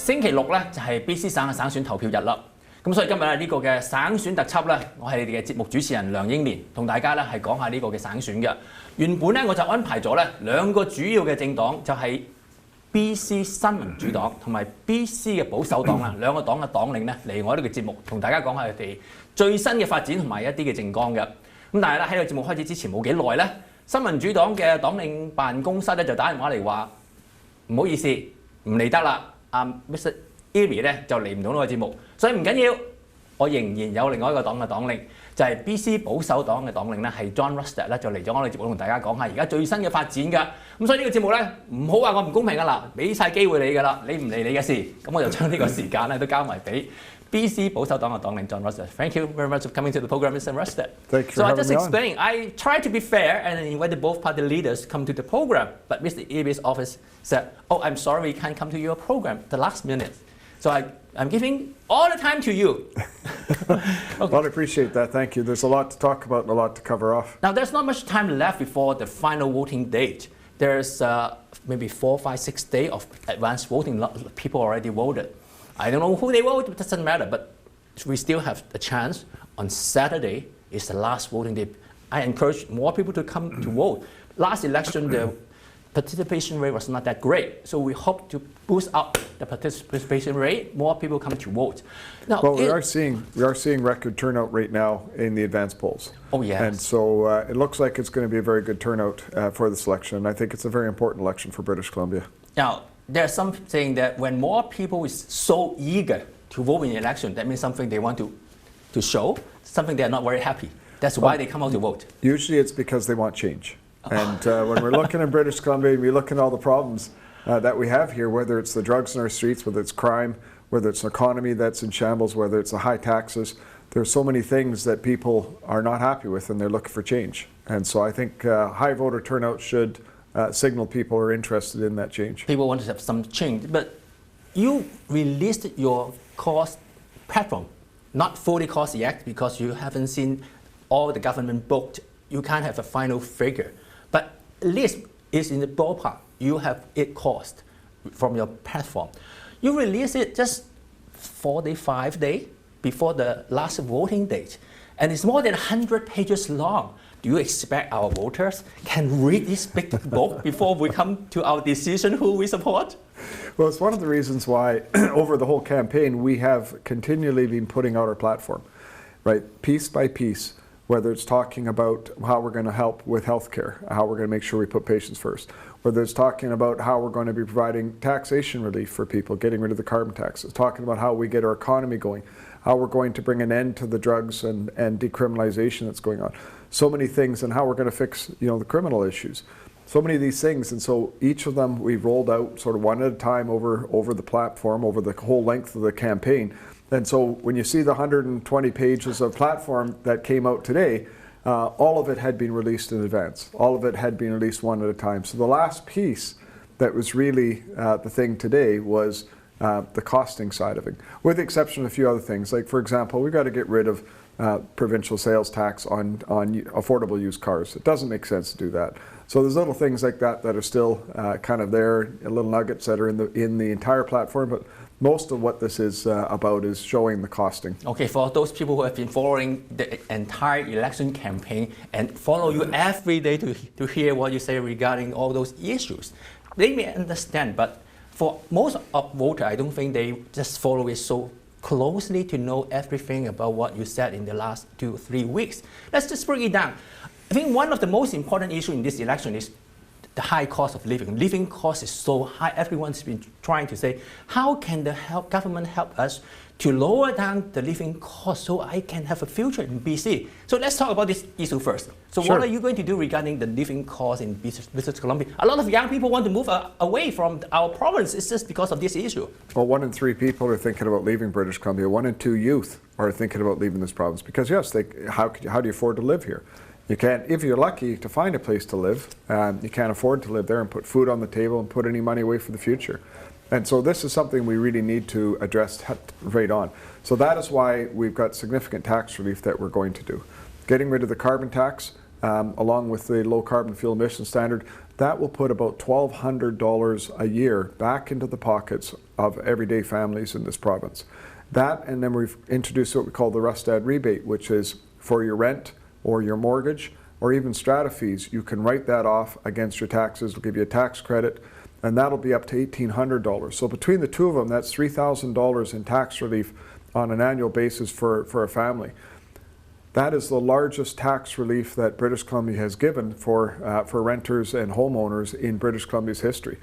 星期六咧就係 BC 省嘅省選投票日啦。咁所以今日咧呢個嘅省選特輯咧，我係你哋嘅節目主持人梁英年，同大家咧係講下呢個嘅省選嘅。原本咧我就安排咗咧兩個主要嘅政黨，就係 BC 新民主黨同埋 BC 嘅保守黨啦，兩個黨嘅黨領咧嚟我呢個節目，同大家講下佢哋最新嘅發展同埋一啲嘅政綱嘅。咁但係咧喺個節目開始之前冇幾耐咧，新民主黨嘅黨領辦公室咧就打電話嚟話唔好意思，唔嚟得啦。Mr. Eri 咧就嚟唔到呢個節目，所以唔緊要，我仍然有另外一個黨嘅黨領，就係 BC 保守黨嘅黨領咧，係 Rustad 咧就嚟咗我哋節目同大家講下而家最新嘅發展㗎。咁所以呢個節目咧唔好話我唔公平㗎啦，俾晒機會你㗎啦，你唔嚟你嘅事，咁我就將呢個時間咧都交埋俾 BC 保守黨嘅黨領 Rustad. Thank you very much for coming to the program, Mr. Rustad. Thank you. So I just explained. I tried to be fair and invited both party leaders to come to the program, but Mr. Eri's office said, "Oh, I'm sorry, we can't come to your program at the last minute." So I'm giving all the time to you. Okay. Well, I appreciate that. Thank you. There's a lot to talk about and a lot to cover off. Now, there's not much time left before the final voting date. There's maybe 4, 5, 6 days of advance voting. People already voted. I don't know who they vote, it doesn't matter, but we still have a chance. On Saturday is the last voting day. I encourage more people to come to vote. Last election, the participation rate was not that great, so we hope to boost up the participation rate. More people come to vote. Now, well, we are seeing record turnout right now in the advance polls. Oh yes. And so it looks like it's going to be a very good turnout for this election. And I think it's a very important election for British Columbia. Now, there's something that when more people is so eager to vote in the election, that means something they want to show, something they're not very happy. That's why they come out to vote. Usually it's because they want change. And when we're looking in British Columbia, we look at all the problems that we have here, whether it's the drugs in our streets, whether it's crime, whether it's an economy that's in shambles, whether it's the high taxes. There's so many things that people are not happy with and they're looking for change. And so I think high voter turnout should signal people are interested in that change. People want to have some change, but you released your cost platform, not fully cost yet because you haven't seen all the government booked. You can't have a final figure, but at least it's in the ballpark. You have it cost from your platform. You release it just 45 days before the last voting date, and it's more than 100 pages long. Do you expect our voters can read this big book before we come to our decision who we support? Well, it's one of the reasons why over the whole campaign we have continually been putting out our platform, right, piece by piece, whether it's talking about how we're going to help with healthcare, how we're going to make sure we put patients first, whether it's talking about how we're going to be providing taxation relief for people, getting rid of the carbon taxes, talking about how we get our economy going, how we're going to bring an end to the drugs and decriminalization that's going on. So many things, and how we're going to fix, the criminal issues. So many of these things, and so each of them we've rolled out sort of one at a time over the platform, over the whole length of the campaign. And so when you see the 120 pages of platform that came out today, all of it had been released in advance. All of it had been released one at a time. So the last piece that was really the thing today was the costing side of it, with the exception of a few other things. Like, for example, we've got to get rid of provincial sales tax on affordable used cars. It doesn't make sense to do that. So there's little things like that that are still kind of there, little nuggets that are in the entire platform. But most of what this is about is showing the costing. Okay, for those people who have been following the entire election campaign and follow you every day to hear what you say regarding all those issues, they may understand, but for most of voters, I don't think they just follow it so closely to know everything about what you said in the last 2 or 3 weeks. Let's just break it down. I think one of the most important issues in this election is the high cost of living. Living cost is so high. Everyone's been trying to say, how can the government help us to lower down the living cost so I can have a future in BC? So let's talk about this issue first. So Sure. What are you going to do regarding the living cost in British Columbia? A lot of young people want to move away from our province. It's just because of this issue. Well, 1 in 3 people are thinking about leaving British Columbia. 1 in 2 youth are thinking about leaving this province because, yes, how do you afford to live here? You can't, if you're lucky to find a place to live, you can't afford to live there and put food on the table and put any money away for the future. And so this is something we really need to address right on. So that is why we've got significant tax relief that we're going to do. Getting rid of the carbon tax, along with the low carbon fuel emission standard, that will put about $1,200 a year back into the pockets of everyday families in this province. That, and then we've introduced what we call the Rustad rebate, which is for your rent or your mortgage or even strata fees, you can write that off against your taxes. It'll give you a tax credit, and that'll be up to $1,800. So between the two of them, that's $3,000 in tax relief on an annual basis for a family. That is the largest tax relief that British Columbia has given for renters and homeowners in British Columbia's history.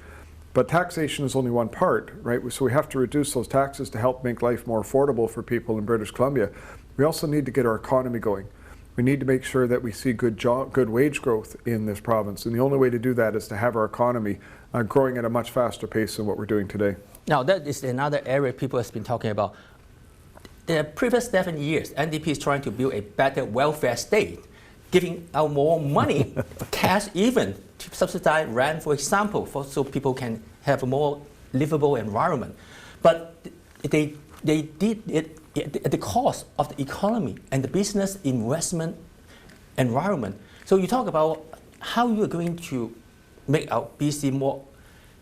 But taxation is only one part, right? So we have to reduce those taxes to help make life more affordable for people in British Columbia. We also need to get our economy going. We need to make sure that we see good wage growth in this province. And the only way to do that is to have our economy growing at a much faster pace than what we're doing today. Now, that is another area people have been talking about. The previous 7 years, NDP is trying to build a better welfare state, giving out more money, cash even, to subsidize rent, for example, so people can have a more livable environment. But they did it at the cost of the economy and the business investment environment. So you talk about how you are going to make our BC more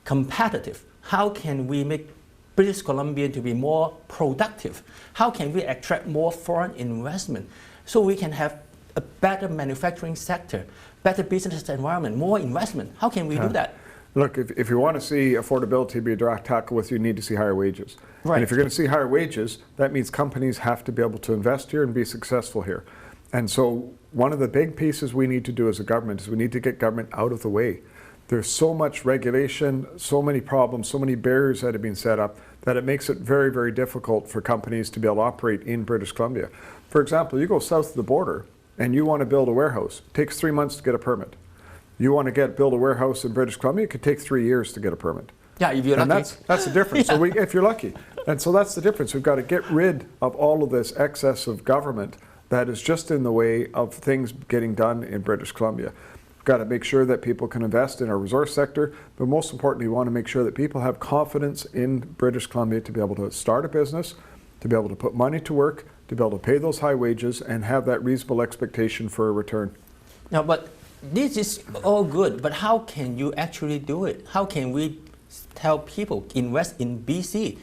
competitive. How can we make British Columbia to be more productive? How can we attract more foreign investment so we can have a better manufacturing sector, better business environment, more investment? How can we do that? Look, if you want to see affordability be a direct tackle with, you need to see higher wages. Right. And if you're going to see higher wages, that means companies have to be able to invest here and be successful here. And so one of the big pieces we need to do as a government is we need to get government out of the way. There's so much regulation, so many problems, so many barriers that have been set up that it makes it very, very difficult for companies to be able to operate in British Columbia. For example, you go south of the border and you want to build a warehouse. It takes 3 months to get a permit. You want to build a warehouse in British Columbia, it could take 3 years to get a permit. Yeah, if you're and lucky. That's the difference. Yeah. So if you're lucky. And so that's the difference. We've got to get rid of all of this excess of government that is just in the way of things getting done in British Columbia. We've got to make sure that people can invest in our resource sector, but most importantly, we want to make sure that people have confidence in British Columbia to be able to start a business, to be able to put money to work, to be able to pay those high wages and have that reasonable expectation for a return. Now, but this is all good, but how can you actually do it? How can we tell people invest in BC?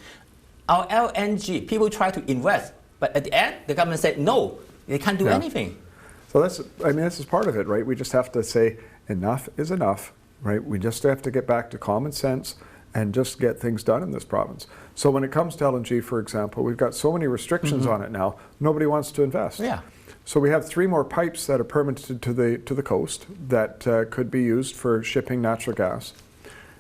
Our LNG, people try to invest, but at the end, the government said no, they can't do anything. So this is part of it, right? We just have to say enough is enough, right? We just have to get back to common sense and just get things done in this province. So when it comes to LNG, for example, we've got so many restrictions on it now, nobody wants to invest. Yeah. So we have 3 more pipes that are permitted to the coast that could be used for shipping natural gas.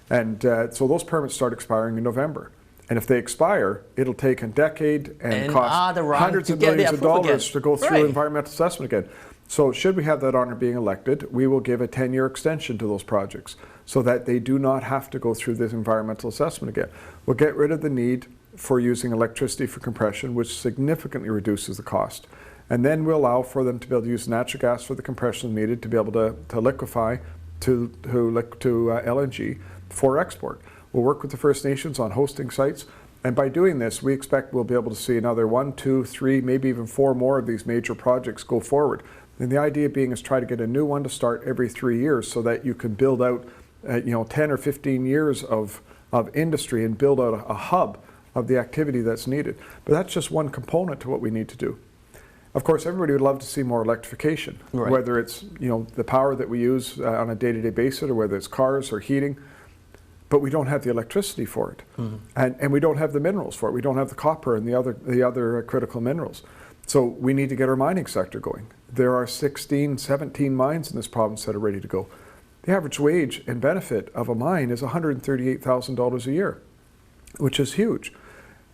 And so those permits start expiring in November. And if they expire, it'll take a decade and cost hundreds of millions of dollars to go through environmental assessment again. So should we have that honor being elected, we will give a 10-year extension to those projects so that they do not have to go through this environmental assessment again. We'll get rid of the need for using electricity for compression, which significantly reduces the cost. And then we'll allow for them to be able to use natural gas for the compression needed to be able to liquefy to LNG for export. We'll work with the First Nations on hosting sites. And by doing this, we expect we'll be able to see another 1, 2, 3, maybe even 4 more of these major projects go forward. And the idea being is try to get a new one to start every 3 years so that you can build out 10 or 15 years of industry and build out a hub of the activity that's needed. But that's just one component to what we need to do. Of course, everybody would love to see more electrification, whether it's the power that we use on a day-to-day basis or whether it's cars or heating. But we don't have the electricity for it, and we don't have the minerals for it. We don't have the copper and the other critical minerals. So we need to get our mining sector going. There are 16, 17 mines in this province that are ready to go. The average wage and benefit of a mine is $138,000 a year, which is huge.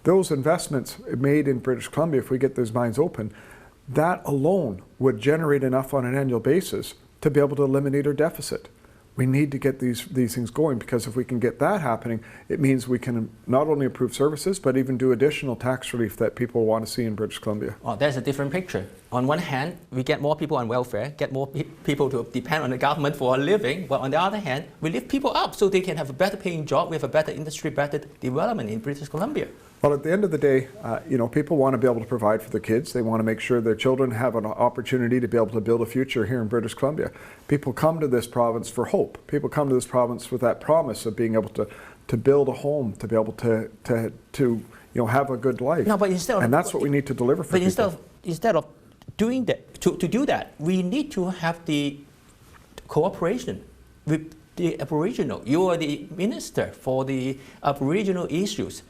Those investments made in British Columbia, if we get those mines open, that alone would generate enough on an annual basis to be able to eliminate our deficit. We need to get these things going, because if we can get that happening, it means we can not only improve services, but even do additional tax relief that people want to see in British Columbia. Oh, there's a different picture. On one hand, we get more people on welfare, get more people to depend on the government for a living, but on the other hand, we lift people up so they can have a better paying job, we have a better industry, better development in British Columbia. Well, at the end of the day, people want to be able to provide for their kids. They want to make sure their children have an opportunity to be able to build a future here in British Columbia. People come to this province for hope. People come to this province with that promise of being able to build a home, to be able to have a good life. No, but and that's what we need to deliver for people. But instead of doing that, to do that, we need to have the cooperation with the Aboriginal. You are the minister for the Aboriginal issues.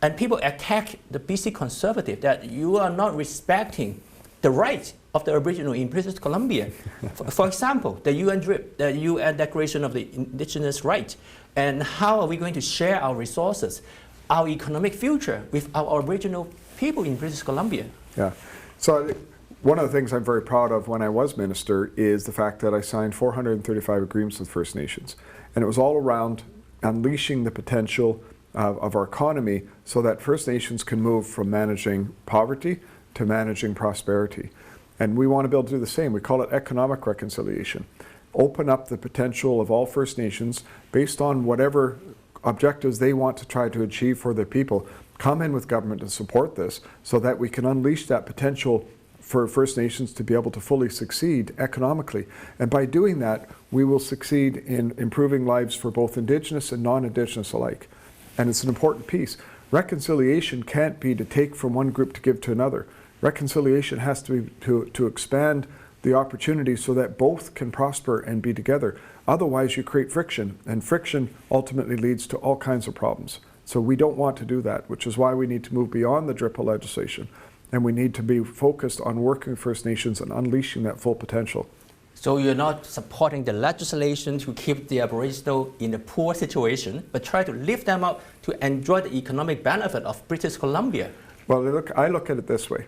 And people attack the BC Conservative that you are not respecting the rights of the Aboriginal in British Columbia. For example, the UN DRIP, the UN Declaration of the Indigenous Rights, and how are we going to share our resources, our economic future with our Aboriginal people in British Columbia? Yeah. So one of the things I'm very proud of when I was minister is the fact that I signed 435 agreements with First Nations. And it was all around unleashing the potential of our economy so that First Nations can move from managing poverty to managing prosperity. And we want to be able to do the same. We call it economic reconciliation. Open up the potential of all First Nations based on whatever objectives they want to try to achieve for their people. Come in with government to support this so that we can unleash that potential for First Nations to be able to fully succeed economically. And by doing that, we will succeed in improving lives for both Indigenous and non-Indigenous alike. And it's an important piece. Reconciliation can't be to take from one group to give to another. Reconciliation has to be to expand the opportunities so that both can prosper and be together. Otherwise, you create friction, and friction ultimately leads to all kinds of problems. So we don't want to do that, which is why we need to move beyond the DRIPA legislation, and we need to be focused on working with First Nations and unleashing that full potential. So you're not supporting the legislation to keep the Aboriginal in a poor situation, but try to lift them up to enjoy the economic benefit of British Columbia. Well, I look at it this way.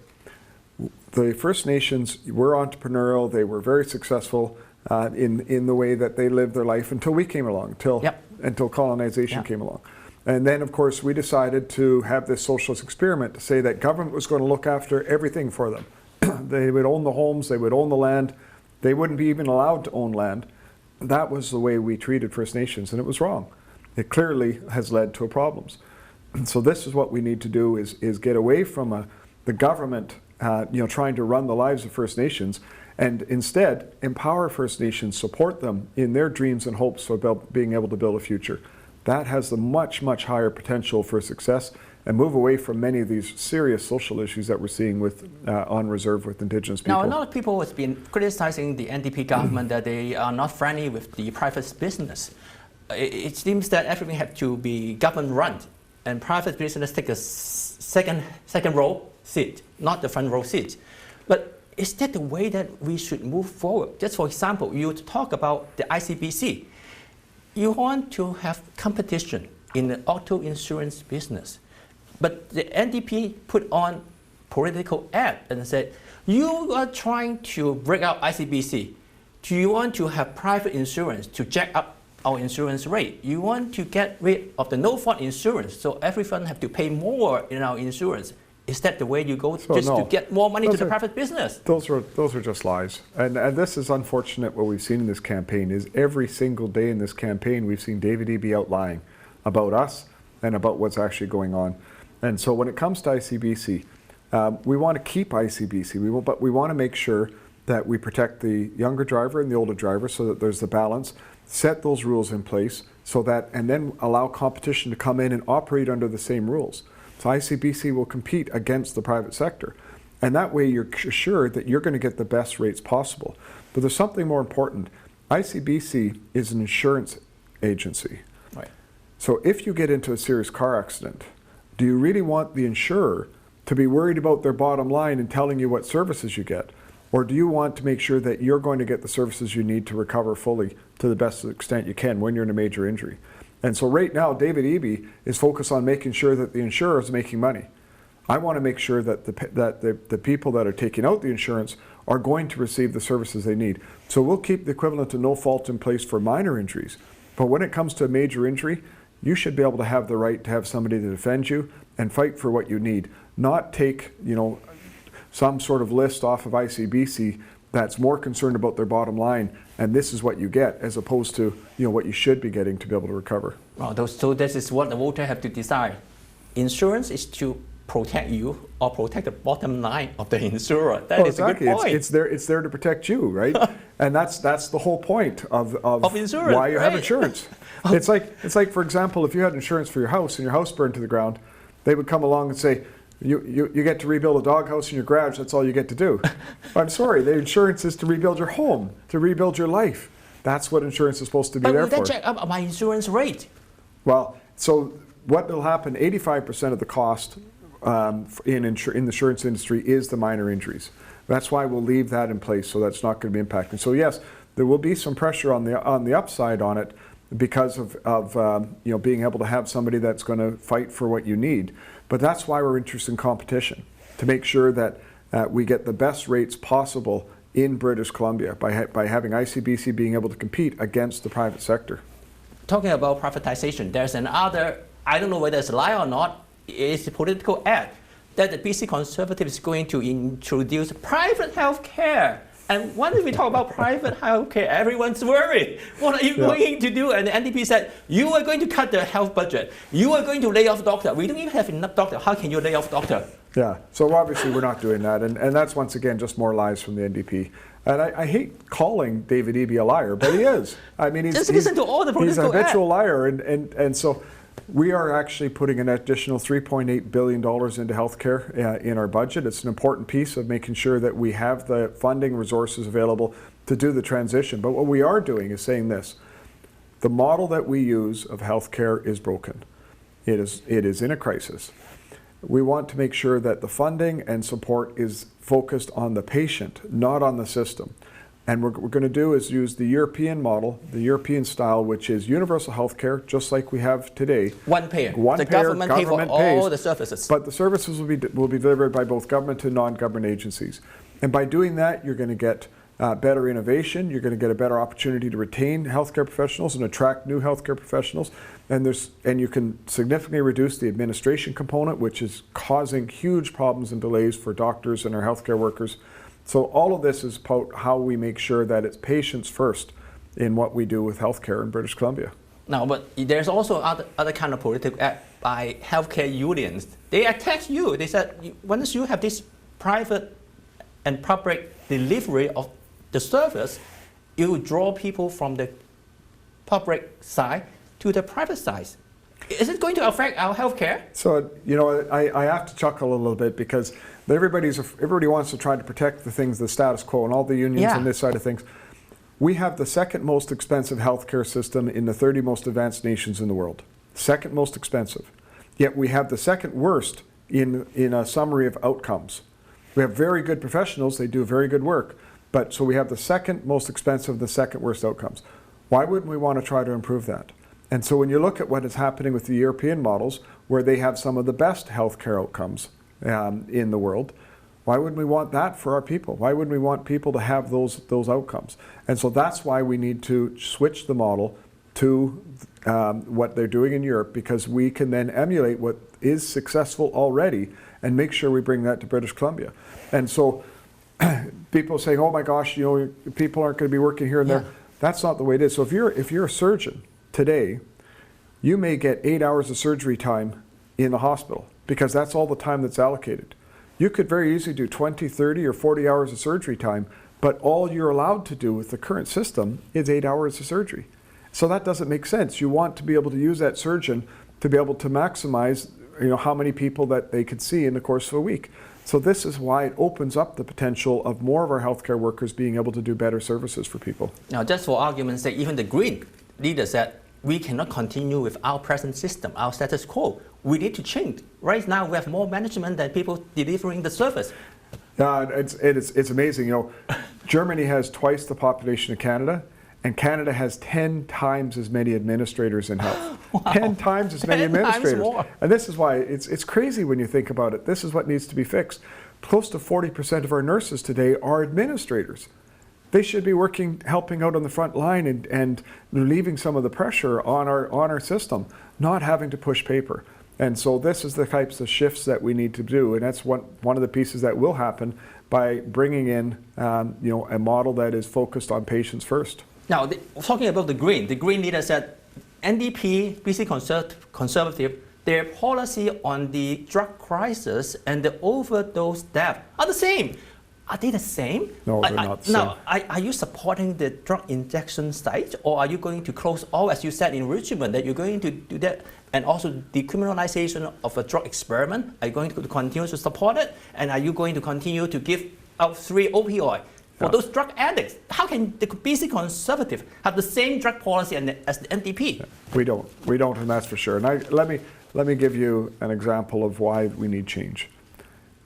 The First Nations were entrepreneurial. They were very successful in the way that they lived their life until we came along, until colonization came along. And then, of course, we decided to have this socialist experiment to say that government was going to look after everything for them. They would own the homes, they would own the land. They wouldn't be even allowed to own land. That was the way we treated First Nations, and it was wrong. It clearly has led to problems. And so this is what we need to do: is get away from the government, trying to run the lives of First Nations, and instead empower First Nations, support them in their dreams and hopes about being able to build a future. That has the much, much higher potential for success, and move away from many of these serious social issues that we're seeing with on reserve with Indigenous people. Now, a lot of people have been criticizing the NDP government that they are not friendly with the private business. It seems that everything has to be government run, and private business take a second row seat, not the front row seat. But is that the way that we should move forward? Just for example, you talk about the ICBC. You want to have competition in the auto insurance business. But the NDP put on political ad and said, you are trying to break out ICBC. Do you want to have private insurance to jack up our insurance rate? You want to get rid of the no-fault insurance, so everyone have to pay more in our insurance. Is that the way you go to get more money to the private business? Those are just lies. And this is unfortunate. What we've seen in this campaign is every single day in this campaign we've seen David Eby out lying about us and about what's actually going on. And so when it comes to ICBC, we want to keep ICBC, but we want to make sure that we protect the younger driver and the older driver so that there's the balance, set those rules in place so that, and then allow competition to come in and operate under the same rules. So ICBC will compete against the private sector. And that way you're assured that you're going to get the best rates possible. But there's something more important. ICBC is an insurance agency. Right. So if you get into a serious car accident, do you really want the insurer to be worried about their bottom line and telling you what services you get? Or do you want to make sure that you're going to get the services you need to recover fully to the best extent you can when you're in a major injury? And so right now, David Eby is focused on making sure that the insurer is making money. I want to make sure that the people that are taking out the insurance are going to receive the services they need. So we'll keep the equivalent of no fault in place for minor injuries. But when it comes to a major injury, you should be able to have the right to have somebody to defend you and fight for what you need, not take, some sort of list off of ICBC that's more concerned about their bottom line, and this is what you get, as opposed to what you should be getting to be able to recover. Well, so this is what the voter have to decide. insurance is to protect you or protect the bottom line of the insurer. That is exactly. a good point. It's there to protect you, right? And that's the whole point of insurance, why you have right? insurance. It's like, for example, if you had insurance for your house and your house burned to the ground, they would come along and say, you get to rebuild a doghouse in your garage, that's all you get to do. I'm sorry, the insurance is to rebuild your home, to rebuild your life. That's what insurance is supposed to be there for. But will that jack up my insurance rate? Well, so what will happen, 85% of the cost in the insurance industry is the minor injuries. That's why we'll leave that in place, so that's not going to be impacting. So yes, there will be some pressure on the upside on it because of being able to have somebody that's going to fight for what you need. But that's why we're interested in competition, to make sure that we get the best rates possible in British Columbia by having ICBC being able to compete against the private sector. Talking about privatization, there's another, I don't know whether it's a lie or not, it's a political ad that the BC Conservatives is going to introduce private health care. And when we talk about private health care, everyone's worried. What are you going to do? And the NDP said, you are going to cut the health budget. You are going to lay off doctors. We don't even have enough doctors. How can you lay off doctors? Yeah, so obviously we're not doing that. And that's, once again, just more lies from the NDP. And I hate calling David Eby a liar, but he is. I mean, he's listen to all the political he's a habitual liar. And so we are actually putting an additional $3.8 billion into healthcare in our budget. It's an important piece of making sure that we have the funding resources available to do the transition. But what we are doing is saying this: the model that we use of healthcare is broken. It is in a crisis. We want to make sure that the funding and support is focused on the patient, not on the system. And what we're going to do is use the European model, the European style, which is universal health care, just like we have today. One payer. The government pays for all the services. But the services will be delivered by both government and non-government agencies. And by doing that, you're going to get better innovation. You're going to get a better opportunity to retain healthcare professionals and attract new healthcare professionals. And you can significantly reduce the administration component, which is causing huge problems and delays for doctors and our healthcare workers. So all of this is about how we make sure that it's patients first in what we do with healthcare in British Columbia. No, but there's also other kind of political act by healthcare unions. They attack you. They said, once you have this private and public delivery of the service, it will draw people from the public side to the private side. Is it going to affect our healthcare? So, I have to chuckle a little bit because everybody wants to try to protect the things, the status quo, and all the unions on this side of things. We have the second most expensive healthcare system in the 30 most advanced nations in the world. Second most expensive. Yet we have the second worst in a summary of outcomes. We have very good professionals, they do very good work, but so we have the second most expensive, the second worst outcomes. Why wouldn't we want to try to improve that? And so when you look at what is happening with the European models, where they have some of the best healthcare outcomes in the world, why wouldn't we want that for our people? Why wouldn't we want people to have those outcomes? And so that's why we need to switch the model to what they're doing in Europe, because we can then emulate what is successful already and make sure we bring that to British Columbia. And so people saying, oh my gosh, people aren't going to be working here and there. That's not the way it is. So if you're a surgeon today, you may get 8 hours of surgery time in the hospital because that's all the time that's allocated. You could very easily do 20, 30, or 40 hours of surgery time, but all you're allowed to do with the current system is 8 hours of surgery. So that doesn't make sense. You want to be able to use that surgeon to be able to maximize how many people that they could see in the course of a week. So this is why it opens up the potential of more of our healthcare workers being able to do better services for people. Now, just for argument's sake, even the Green leader said, we cannot continue with our present system, our status quo. We need to change. Right now, we have more management than people delivering the service. Yeah, it's amazing. Germany has twice the population of Canada, and Canada has 10 times as many administrators in health. Wow. 10 times as many administrators. More. And this is why it's crazy when you think about it. This is what needs to be fixed. Close to 40% of our nurses today are administrators. They should be helping out on the front line and relieving some of the pressure on our system, not having to push paper. And so this is the types of shifts that we need to do, and that's one of the pieces that will happen by bringing in a model that is focused on patients first. Now, talking about the Green leader said, NDP, BC Conservative, their policy on the drug crisis and the overdose death are the same. Are they the same? No, they're not the same. Now, are you supporting the drug injection site, or are you going to close all, as you said in Richmond, that you're going to do that, and also decriminalization of a drug experiment? Are you going to continue to support it? And are you going to continue to give out free opioid for those drug addicts? How can the BC Conservative have the same drug policy as the NDP? Yeah, we don't, and that's for sure. And let me give you an example of why we need change.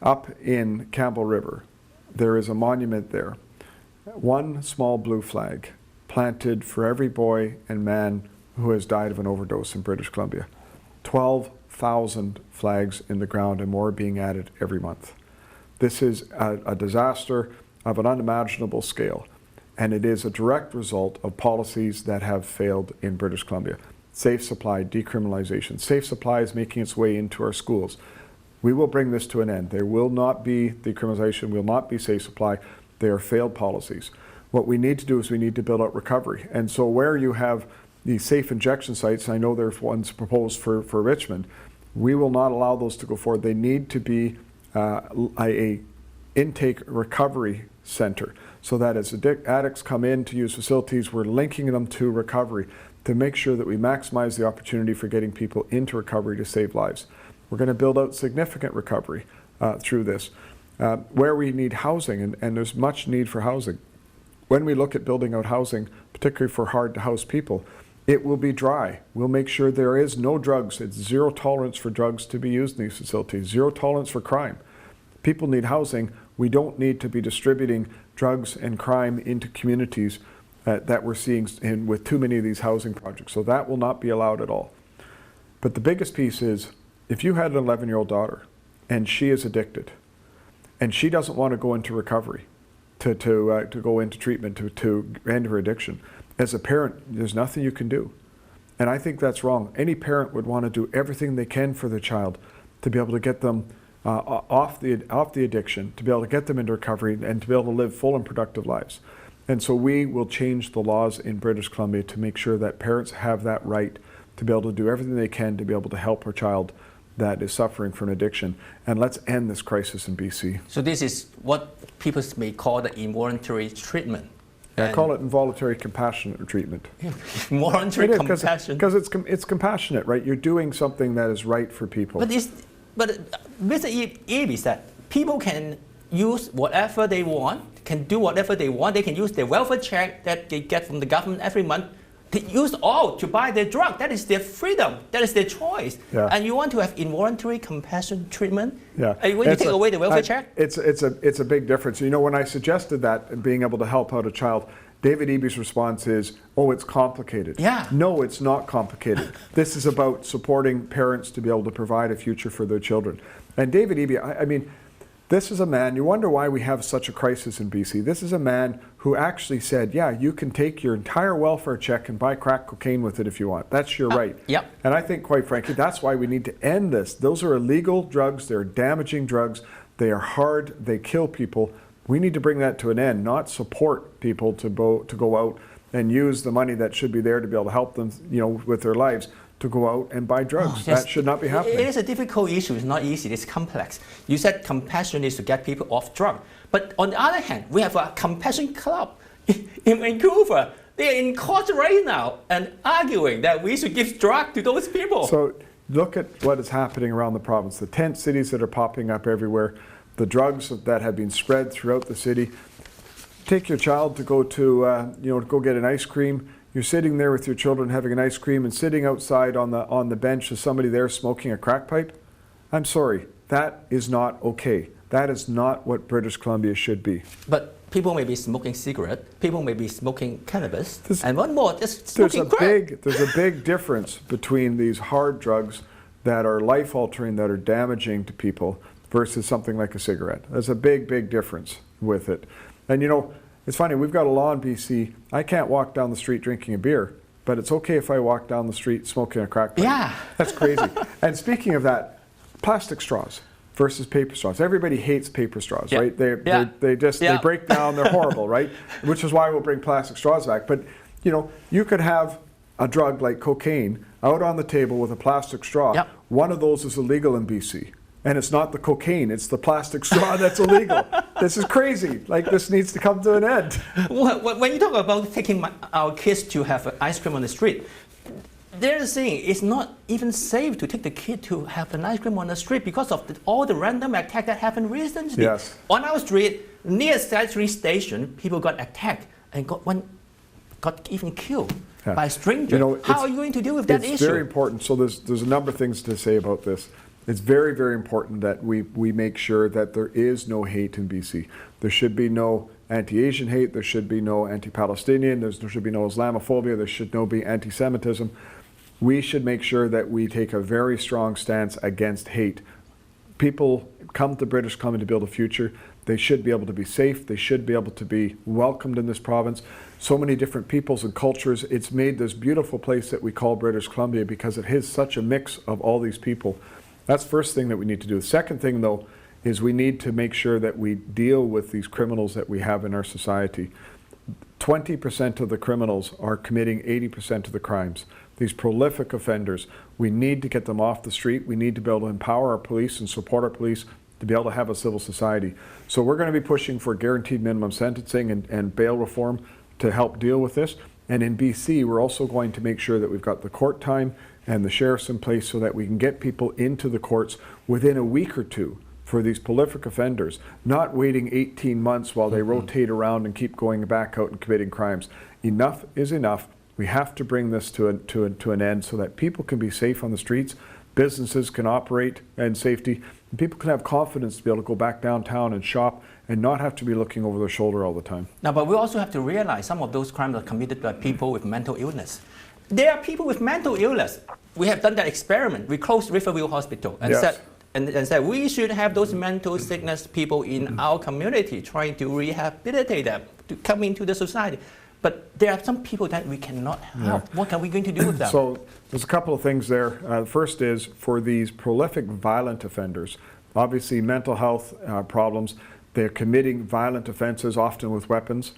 Up in Campbell River, there is a monument there, one small blue flag planted for every boy and man who has died of an overdose in British Columbia. 12,000 flags in the ground and more being added every month. This is a disaster of an unimaginable scale, and it is a direct result of policies that have failed in British Columbia. Safe supply, decriminalization. Safe supply is making its way into our schools. We will bring this to an end. There will not be decriminalization, will not be safe supply. They are failed policies. What we need to do is we need to build out recovery. And so where you have these safe injection sites, I know there's ones proposed for Richmond, we will not allow those to go forward. They need to be a intake recovery center, so that as addicts come in to use facilities, we're linking them to recovery to make sure that we maximize the opportunity for getting people into recovery to save lives. We're going to build out significant recovery through this. Where we need housing, and there's much need for housing. When we look at building out housing, particularly for hard-to-house people, it will be dry. We'll make sure there is no drugs. It's zero tolerance for drugs to be used in these facilities, zero tolerance for crime. People need housing. We don't need to be distributing drugs and crime into communities that we're seeing with too many of these housing projects. So that will not be allowed at all. But the biggest piece is, if you had an 11-year-old daughter and she is addicted and she doesn't want to go into recovery, to go into treatment, to end her addiction, as a parent, there's nothing you can do. And I think that's wrong. Any parent would want to do everything they can for their child to be able to get them off the addiction, to be able to get them into recovery and to be able to live full and productive lives. And so we will change the laws in British Columbia to make sure that parents have that right to be able to do everything they can to be able to help our child that is suffering from addiction. And let's end this crisis in BC. So this is what people may call the involuntary treatment. I call it involuntary compassionate treatment. Involuntary compassion. Because it's compassionate, right? You're doing something that is right for people. But Mr. Eby said people can use whatever they want, can do whatever they want. They can use their welfare check that they get from the government every month. They use all to buy their drug. That is their freedom. That is their choice. Yeah. And you want to have involuntary compassion treatment? Yeah. When you take away the welfare check? It's a big difference. You know, when I suggested that, being able to help out a child, David Eby's response is, oh, it's complicated. Yeah. No, it's not complicated. This is about supporting parents to be able to provide a future for their children. And David Eby, I mean, this is a man, you wonder why we have such a crisis in BC. This is a man who actually said, yeah, you can take your entire welfare check and buy crack cocaine with it if you want. That's your right. Yep. And I think, quite frankly, that's why we need to end this. Those are illegal drugs. They're damaging drugs. They are hard. They kill people. We need to bring that to an end, not support people to go out and use the money that should be there to be able to help them, you know, with their lives, to go out and buy drugs. That should not be happening. It is a difficult issue. It's not easy. It's complex. You said compassion is to get people off drug. But on the other hand, we have a compassion club in Vancouver. They are in court right now and arguing that we should give drug to those people. So look at what is happening around the province. The tent cities that are popping up everywhere, the drugs that have been spread throughout the city. Take your child to go to, go get an ice cream. You're sitting there with your children having an ice cream and sitting outside on the bench with somebody there smoking a crack pipe. I'm sorry, that is not okay. That is not what British Columbia should be. But people may be smoking cigarette, people may be smoking cannabis, and one more, just smoking crack. There's a big difference between these hard drugs that are life-altering, that are damaging to people, versus something like a cigarette. There's a big, big difference with it. And you know, it's funny, we've got a law in BC, I can't walk down the street drinking a beer, but it's okay if I walk down the street smoking a crack pipe. Yeah. That's crazy. And speaking of that, plastic straws versus paper straws. Everybody hates paper straws, right? They break down, they're horrible, right? Which is why we'll bring plastic straws back. But you know, you could have a drug like cocaine out on the table with a plastic straw. Yep. One of those is illegal in BC. And it's not the cocaine, it's the plastic straw that's illegal. This is crazy. Like, this needs to come to an end. Well, when you talk about taking our kids to have ice cream on the street, they're saying it's not even safe to take the kid to have an ice cream on the street because of all the random attacks that happened recently. Yes. On our street, near Station Station, people got attacked and got even killed by strangers. You know, how are you going to deal with that issue? It's very important. So there's a number of things to say about this. It's very, very important that we make sure that there is no hate in BC. There should be no anti-Asian hate. There should be no anti-Palestinian. There should be no Islamophobia. There should no be anti-Semitism. We should make sure that we take a very strong stance against hate. People come to British Columbia to build a future. They should be able to be safe. They should be able to be welcomed in this province. So many different peoples and cultures. It's made this beautiful place that we call British Columbia because it is such a mix of all these people. That's the first thing that we need to do. The second thing, though, is we need to make sure that we deal with these criminals that we have in our society. 20% of the criminals are committing 80% of the crimes. These prolific offenders, we need to get them off the street. We need to be able to empower our police and support our police to be able to have a civil society. So we're going to be pushing for guaranteed minimum sentencing and bail reform to help deal with this. And in BC, we're also going to make sure that we've got the court time and the sheriffs in place so that we can get people into the courts within a week or two for these prolific offenders, not waiting 18 months while they rotate around and keep going back out and committing crimes. Enough is enough. We have to bring this to an end so that people can be safe on the streets, businesses can operate in safety, and people can have confidence to be able to go back downtown and shop and not have to be looking over their shoulder all the time. Now, but we also have to realize some of those crimes are committed by people with mental illness. There are people with mental illness. We have done that experiment. We closed Riverview Hospital and Yes. said we should have those mental sickness people in our community, trying to rehabilitate them to come into the society. But there are some people that we cannot help. Yeah. What are we going to do with them? So there's a couple of things there. First is for these prolific violent offenders, obviously mental health problems, they're committing violent offenses, often with weapons.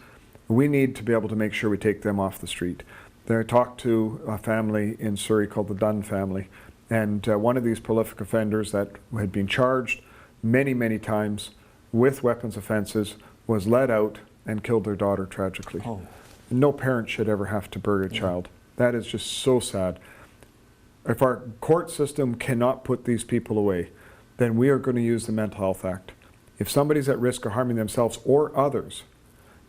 We need to be able to make sure we take them off the street. I talked to a family in Surrey called the Dunn family, and one of these prolific offenders that had been charged many, many times with weapons offenses was let out and killed their daughter tragically. Oh. No parent should ever have to bury a child. That is just so sad. If our court system cannot put these people away, then we are going to use the Mental Health Act. If somebody's at risk of harming themselves or others,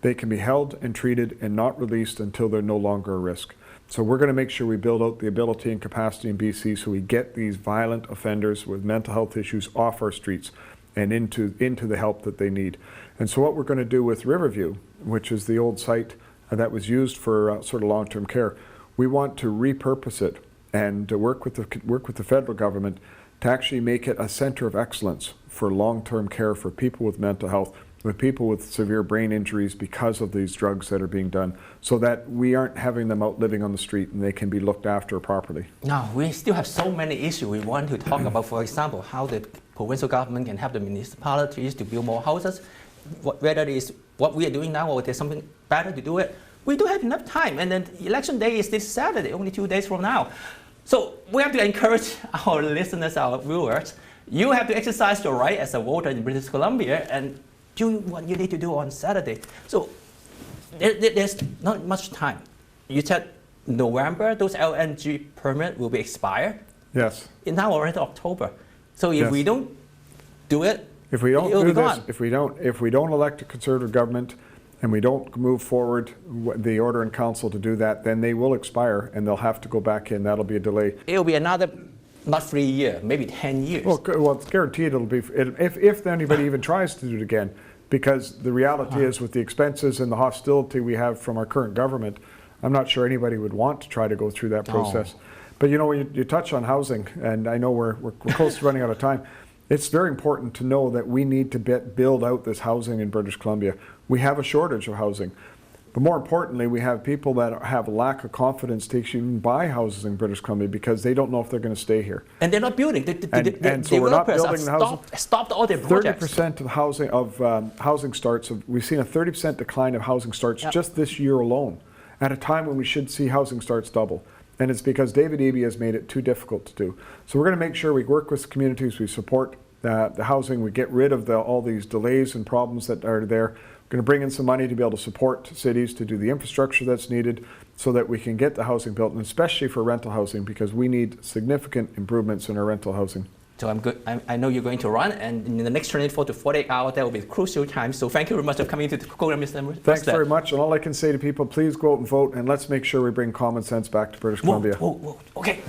they can be held and treated and not released until they're no longer a risk. So we're going to make sure we build out the ability and capacity in BC so we get these violent offenders with mental health issues off our streets and into the help that they need. And so what we're going to do with Riverview, which is the old site that was used for sort of long-term care, we want to repurpose it and work with the federal government to actually make it a center of excellence for long-term care for people with mental health, with people with severe brain injuries because of these drugs that are being done, so that we aren't having them out living on the street and they can be looked after properly. Now, we still have so many issues we want to talk about. For example, how the provincial government can help the municipalities to build more houses, whether it is what we are doing now or there's something better to do it. We don't have enough time, and then election day is this Saturday, only 2 days from now. So we have to encourage our listeners, our viewers, you have to exercise your right as a voter in British Columbia and do what you need to do on Saturday. So there's not much time. You said November, those LNG permit will be expired. Yes. It's now already October. So if we don't do it, if we don't it'll do be this, gone. if we don't elect a Conservative government and we don't move forward the order in council to do that, then they will expire and they'll have to go back in. That'll be a delay. It'll be another, not 3 years, maybe 10 years. Well, it's guaranteed it'll be, if anybody even tries to do it again, because the reality is with the expenses and the hostility we have from our current government, I'm not sure anybody would want to try to go through that process. But you know, when you touch on housing, and I know we're close to running out of time, it's very important to know that we need to build out this housing in British Columbia. We have a shortage of housing. But more importantly, we have people that have a lack of confidence to even buy houses in British Columbia because they don't know if they're going to stay here. And they're not building. And so we're not building the housing. Stopped all their projects. 30% of housing starts, we've seen a 30% decline of housing starts just this year alone, at a time when we should see housing starts double. And it's because David Eby has made it too difficult to do. So we're going to make sure we work with communities, we support the housing, we get rid of all these delays and problems that are there. We're going to bring in some money to be able to support cities to do the infrastructure that's needed so that we can get the housing built, and especially for rental housing, because we need significant improvements in our rental housing. So I'm good. I know you're going to run, and in the next 24 to 48 hours, that will be crucial time. So thank you very much for coming to the program, Mr. Rustad. Thanks very much. And all I can say to people, please go out and vote, and let's make sure we bring common sense back to British Columbia. Okay.